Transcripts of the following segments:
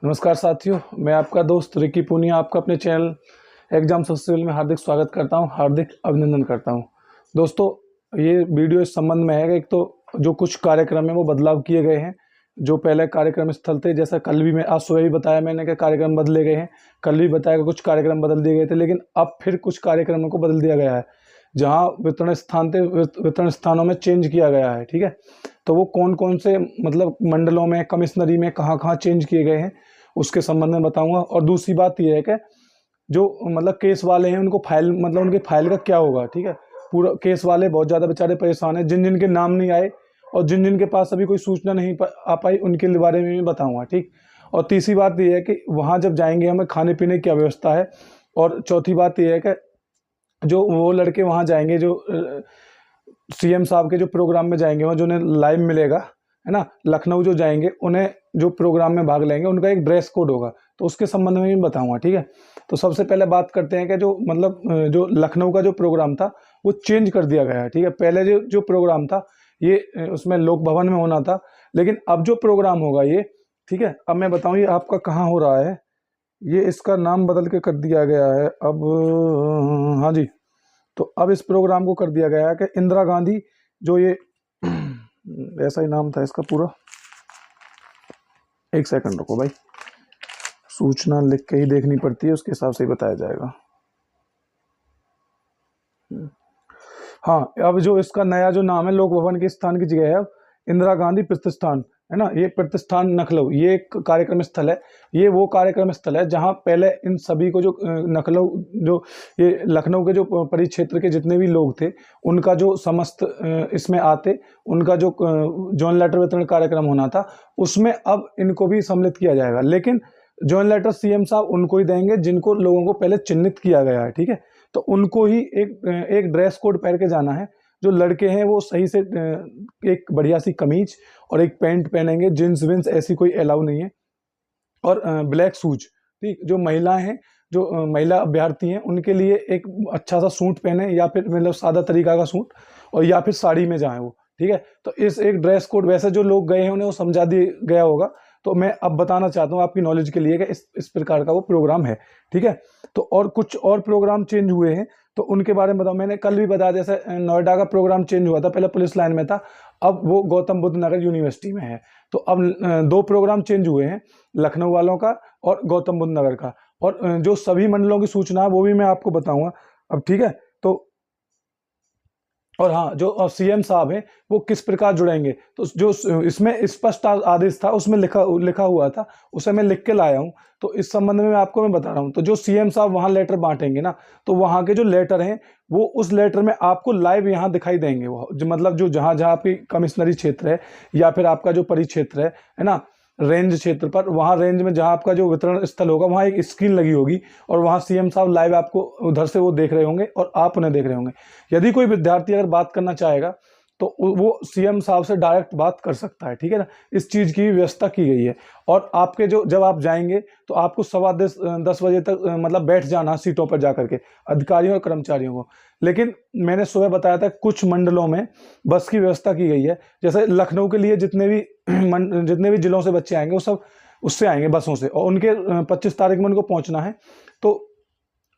नमस्कार साथियों, मैं आपका दोस्त रिकी पूनिया आपका अपने चैनल एग्जाम फेस्टिवल में हार्दिक स्वागत करता हूं, हार्दिक अभिनंदन करता हूं। दोस्तों, ये वीडियो इस संबंध में है कि एक तो जो कुछ कार्यक्रम है वो बदलाव किए गए हैं। जो पहले कार्यक्रम स्थल थे, जैसा कल भी मैं आज सुबह भी बताया मैंने कि कार्यक्रम बदले गए हैं। कल भी बताया कि कुछ कार्यक्रम बदल दिए गए थे, लेकिन अब फिर कुछ कार्यक्रमों को बदल दिया गया है। जहाँ वितरण स्थान थे, वितरण स्थानों में चेंज किया गया है। ठीक है, तो वो कौन कौन से मतलब मंडलों में, कमिश्नरी में, कहाँ कहाँ चेंज किए गए हैं उसके संबंध में बताऊंगा। और दूसरी बात यह है कि जो मतलब केस वाले हैं उनको फाइल, मतलब उनके फाइल का क्या होगा। ठीक है, पूरा केस वाले बहुत ज़्यादा बेचारे परेशान हैं, जिन जिन के नाम नहीं आए और जिन जिन के पास अभी कोई सूचना नहीं आ पाई उनके बारे में भी बताऊंगा। ठीक, और तीसरी बात यह है कि वहाँ जब जाएंगे हमें खाने पीने की क्या व्यवस्था है। और चौथी बात यह है कि जो वो लड़के वहाँ जाएंगे, जो सीएम साहब के जो प्रोग्राम में जाएंगे, वहाँ जो उन्हें लाइव मिलेगा, है ना, लखनऊ जो जाएंगे, उन्हें जो प्रोग्राम में भाग लेंगे उनका एक ड्रेस कोड होगा, तो उसके संबंध में भी बताऊंगा। ठीक है, तो सबसे पहले बात करते हैं कि जो मतलब जो लखनऊ का जो प्रोग्राम था वो चेंज कर दिया गया है। ठीक है, पहले जो जो प्रोग्राम था ये उसमें लोक भवन में होना था, लेकिन अब जो प्रोग्राम होगा ये, ठीक है, अब मैं बताऊँ ये आपका कहाँ हो रहा है। ये इसका नाम बदल के कर दिया गया है अब, हाँ जी, तो अब इस प्रोग्राम को कर दिया गया है कि इंदिरा गांधी जो ये ऐसा ही नाम था इसका पूरा। एक सेकंड रुको भाई, सूचना लिख के ही देखनी पड़ती है, उसके हिसाब से ही बताया जाएगा। हाँ, अब जो इसका नया जो नाम है, लोक भवन के स्थान की जगह है अब इंदिरा गांधी प्रतिष्ठान, है ना। ये प्रतिष्ठान लखनऊ, ये एक कार्यक्रम स्थल है। ये वो कार्यक्रम स्थल है जहाँ पहले इन सभी को जो लखनऊ, जो ये लखनऊ के जो परिक्षेत्र के जितने भी लोग थे उनका जो समस्त इसमें आते, उनका जो जॉइन लेटर वितरण कार्यक्रम होना था उसमें अब इनको भी सम्मिलित किया जाएगा। लेकिन जॉइन लेटर सीएम साहब उनको ही देंगे जिनको लोगों को पहले चिन्हित किया गया है। ठीक है, तो उनको ही एक ड्रेस कोड पहन के जाना है। जो लड़के हैं वो सही से एक बढ़िया सी कमीज और एक पैंट पहनेंगे, जींस विंस ऐसी कोई अलाउ नहीं है, और ब्लैक शूज। ठीक, जो महिलाएं हैं, जो महिला अभ्यर्थी हैं, उनके लिए एक अच्छा सा सूट पहने, या फिर मतलब सादा तरीका का सूट, और या फिर साड़ी में जाएं वो। ठीक है, तो इस एक ड्रेस कोड, वैसे जो लोग गए हैं उन्हें वो समझा दिया गया होगा, तो मैं अब बताना चाहता हूँ आपकी नॉलेज के लिए कि इस प्रकार का वो प्रोग्राम है। ठीक है, तो और कुछ और प्रोग्राम चेंज हुए हैं, तो उनके बारे में बताऊँ। मैंने कल भी बताया, जैसे नोएडा का प्रोग्राम चेंज हुआ था, पहले पुलिस लाइन में था, अब वो गौतम बुद्ध नगर यूनिवर्सिटी में है। तो अब दो प्रोग्राम चेंज हुए हैं, लखनऊ वालों का और गौतम बुद्ध नगर का। और जो सभी मंडलों की सूचना है वो भी मैं आपको बताऊंगा अब। ठीक है, तो और हाँ, जो सीएम साहब हैं वो किस प्रकार जुड़ेंगे, तो जो इसमें स्पष्ट आदेश था उसमें लिखा हुआ था, उसे मैं लिख के लाया हूँ। तो इस संबंध में मैं बता रहा हूँ। तो जो सीएम साहब वहाँ लेटर बांटेंगे ना, तो वहाँ के जो लेटर हैं वो उस लेटर में आपको लाइव यहाँ दिखाई देंगे। वो जो मतलब जो जहाँ जहाँ आपकी कमिश्नरी क्षेत्र है या फिर आपका जो परिक्षेत्र है ना, रेंज क्षेत्र पर, वहाँ रेंज में जहाँ आपका जो वितरण स्थल होगा वहाँ एक स्क्रीन लगी होगी, और वहाँ सीएम साहब लाइव आपको उधर से वो देख रहे होंगे और आप उन्हें देख रहे होंगे। यदि कोई विद्यार्थी अगर बात करना चाहेगा तो वो सीएम साहब से डायरेक्ट बात कर सकता है। ठीक है ना, इस चीज़ की व्यवस्था की गई है। और आपके जो जब आप जाएंगे तो आपको 10:15 बजे तक मतलब बैठ जाना सीटों पर जाकर के, अधिकारियों और कर्मचारियों को। लेकिन मैंने सुबह बताया था कुछ मंडलों में बस की व्यवस्था की गई है। जैसे लखनऊ के लिए जितने भी जिलों से बच्चे आएंगे वो सब उससे आएंगे, बसों से, और उनके 25 तारीख में उनको पहुंचना है। तो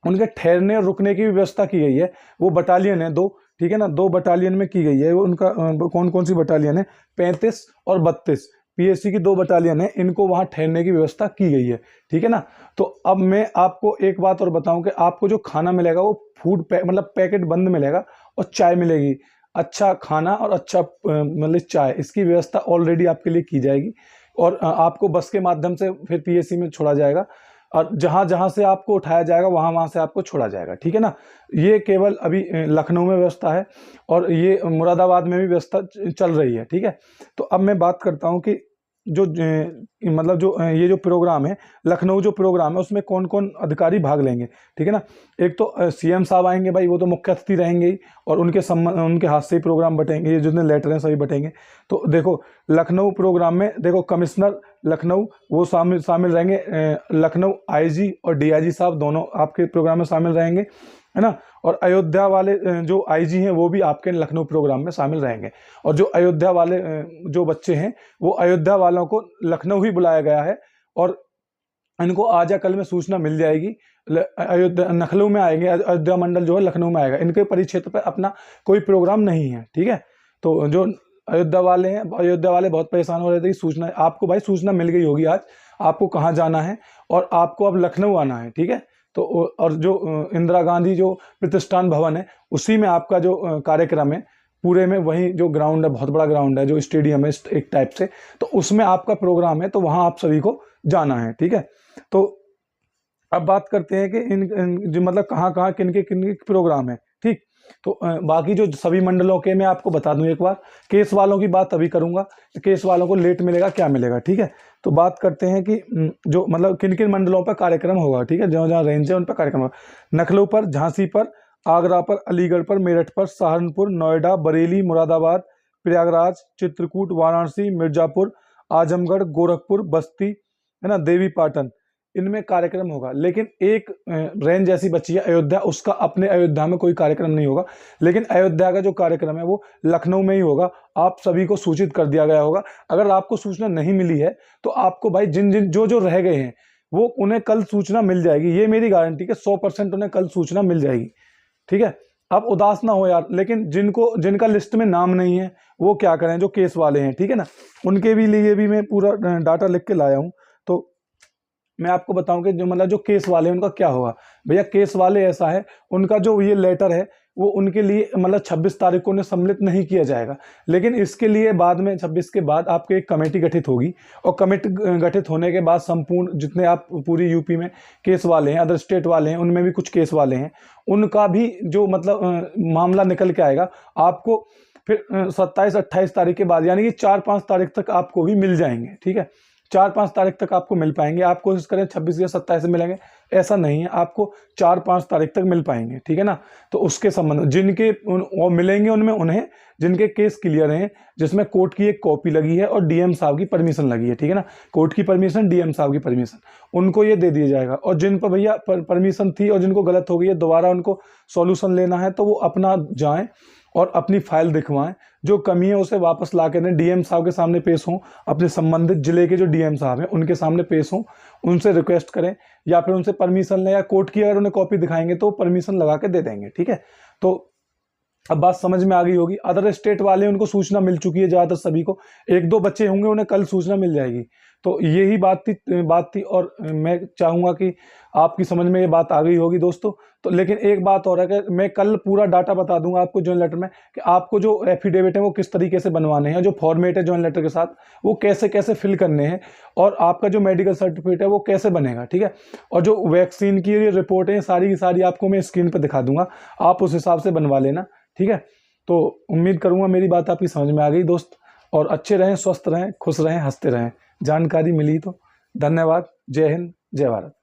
उनके ठहरने और रुकने की भी व्यवस्था की गई है। वो बटालियन है दो, ठीक है ना, 2 बटालियन में की गई है। वो उनका कौन कौन सी बटालियन है, 35 और 32 पीएससी की 2 बटालियन है, इनको वहाँ ठहरने की व्यवस्था की गई है। ठीक है ना, तो अब मैं आपको एक बात और बताऊं कि आपको जो खाना मिलेगा वो मतलब पैकेट बंद मिलेगा, और चाय मिलेगी। अच्छा खाना और अच्छा मतलब चाय, इसकी व्यवस्था ऑलरेडी आपके लिए की जाएगी। और आपको बस के माध्यम से फिर पीएससी में छोड़ा जाएगा, और जहाँ जहाँ से आपको उठाया जाएगा वहाँ वहाँ से आपको छोड़ा जाएगा। ठीक है ना, ये केवल अभी लखनऊ में व्यवस्था है, और ये मुरादाबाद में भी व्यवस्था चल रही है। ठीक है, तो अब मैं बात करता हूँ कि जो मतलब जो ये जो प्रोग्राम है, लखनऊ जो प्रोग्राम है, उसमें कौन कौन अधिकारी भाग लेंगे। ठीक है ना, एक तो सीएम साहब आएंगे भाई, वो तो मुख्य अतिथि रहेंगे ही, और उनके हाथ से ही प्रोग्राम बटेंगे, ये जितने लेटर हैं सभी बटेंगे। तो देखो लखनऊ प्रोग्राम में देखो कमिश्नर लखनऊ वो शामिल रहेंगे, लखनऊ आईजी और डीआईजी साहब दोनों आपके प्रोग्राम में शामिल रहेंगे, है ना। और अयोध्या वाले जो आईजी हैं वो भी आपके लखनऊ प्रोग्राम में शामिल रहेंगे। और जो अयोध्या वाले जो बच्चे हैं, वो अयोध्या वालों को लखनऊ ही बुलाया गया है। और इनको आज या कल में सूचना मिल जाएगी। अयोध्या लखनऊ में आएंगे, अयोध्या मंडल जो है लखनऊ में आएगा। इनके परिक्षेत्र पे अपना कोई प्रोग्राम नहीं है, ठीक है। तो जो अयोध्या वाले हैं, अयोध्या वाले बहुत परेशान हो रहे थे कि सूचना, आपको भाई सूचना मिल गई होगी आज, आपको कहाँ जाना है और आपको अब लखनऊ आना है, ठीक है। तो और जो इंदिरा गांधी जो प्रतिष्ठान भवन है, उसी में आपका जो कार्यक्रम है, पूरे में वही जो ग्राउंड है, बहुत बड़ा ग्राउंड है, जो स्टेडियम है एक टाइप से, तो उसमें आपका प्रोग्राम है, तो वहाँ आप सभी को जाना है, ठीक है। तो अब बात करते हैं कि जो मतलब कहाँ कहाँ किन के प्रोग्राम है, ठीक। तो बाकी जो सभी मंडलों के मैं आपको बता दूं एक बार, केस वालों की बात अभी करूंगा, केस वालों को लेट मिलेगा क्या मिलेगा, ठीक है। तो बात करते हैं कि जो मतलब किन किन मंडलों पर कार्यक्रम होगा, ठीक है, जहाँ जहाँ रेंज है उन पर कार्यक्रम होगा। लखनऊ पर, झांसी पर, आगरा पर, अलीगढ़ पर, मेरठ पर, सहारनपुर, नोएडा, बरेली, मुरादाबाद, प्रयागराज, चित्रकूट, वाराणसी, मिर्जापुर, आजमगढ़, गोरखपुर, बस्ती, है ना, देवी पाटन, इनमें कार्यक्रम होगा। लेकिन एक रेंज ऐसी बची है अयोध्या, उसका अपने अयोध्या में कोई कार्यक्रम नहीं होगा, लेकिन अयोध्या का जो कार्यक्रम है वो लखनऊ में ही होगा। आप सभी को सूचित कर दिया गया होगा। अगर आपको सूचना नहीं मिली है तो आपको भाई जिन जिन जो रह गए हैं वो उन्हें कल सूचना मिल जाएगी, ये मेरी गारंटी है, 100% उन्हें कल सूचना मिल जाएगी, ठीक है। आप उदास ना हो यार, लेकिन जिनका लिस्ट में नाम नहीं है वो क्या करें, जो केस वाले हैं, ठीक है ना, उनके भी लिए भी मैं पूरा डाटा लिख के लाया हूँ। तो मैं आपको बताऊं कि जो मतलब जो केस वाले हैं उनका क्या होगा। भैया केस वाले ऐसा है, उनका जो ये लेटर है वो उनके लिए मतलब 26 तारीख को उन्हें सम्मिलित नहीं किया जाएगा, लेकिन इसके लिए बाद में 26 के बाद आपकी एक कमेटी गठित होगी, और कमेटी गठित होने के बाद संपूर्ण जितने आप पूरी यूपी में केस वाले हैं, अदर स्टेट वाले हैं, उनमें भी कुछ केस वाले हैं, उनका भी जो मतलब मामला निकल के आएगा आपको फिर 27-28 तारीख के बाद, यानी कि 4-5 तारीख तक आपको भी मिल जाएंगे, ठीक है। 4-5 तारीख तक आपको मिल पाएंगे। आप कोशिश करें 26 या 27 से मिलेंगे, ऐसा नहीं है, आपको 4-5 तारीख तक मिल पाएंगे, ठीक है ना। तो उसके संबंध जिनके और मिलेंगे उनमें उन्हें जिनके केस क्लियर हैं, जिसमें कोर्ट की एक कॉपी लगी है और डीएम साहब की परमिशन लगी है, ठीक है ना, कोर्ट की परमिशन, डीएम साहब की परमिशन, उनको ये दे दिया जाएगा। और जिन पर भैया परमिशन थी और जिनको गलत हो गई है, दोबारा उनको सॉल्यूशन लेना है, तो वो अपना जाएं और अपनी फाइल दिखवाएं, जो कमी है उसे वापस ला के दें, डीएम साहब के सामने पेश हों, अपने संबंधित जिले के जो डीएम साहब हैं उनके सामने पेश हों, उनसे रिक्वेस्ट करें या फिर उनसे परमिशन लें, या कोर्ट की अगर उन्हें कॉपी दिखाएंगे तो परमिशन लगा के दे देंगे, ठीक है। तो अब बात समझ में आ गई होगी। अदर स्टेट वाले उनको सूचना मिल चुकी है ज़्यादातर सभी को, 1-2 बच्चे होंगे उन्हें कल सूचना मिल जाएगी। तो यही बात थी और मैं चाहूँगा कि आपकी समझ में ये बात आ गई होगी दोस्तों। तो लेकिन एक बात और है कि मैं कल पूरा डाटा बता दूंगा आपको जॉइन लेटर में, कि आपको जो एफिडेविट है वो किस तरीके से बनवाने हैं, जो फॉर्मेट है जॉइन लेटर के साथ वो कैसे कैसे फिल करने हैं, और आपका जो मेडिकल सर्टिफिकेट है वो कैसे बनेगा, ठीक है। और जो वैक्सीन की रिपोर्ट है सारी की सारी आपको मैं स्क्रीन पर दिखा दूंगा, आप उस हिसाब से बनवा लेना, ठीक है। तो उम्मीद करूंगा मेरी बात आपकी समझ में आ गई दोस्त, और अच्छे रहें, स्वस्थ रहें, खुश रहें, हंसते रहें। जानकारी मिली तो धन्यवाद। जय हिंद, जय भारत।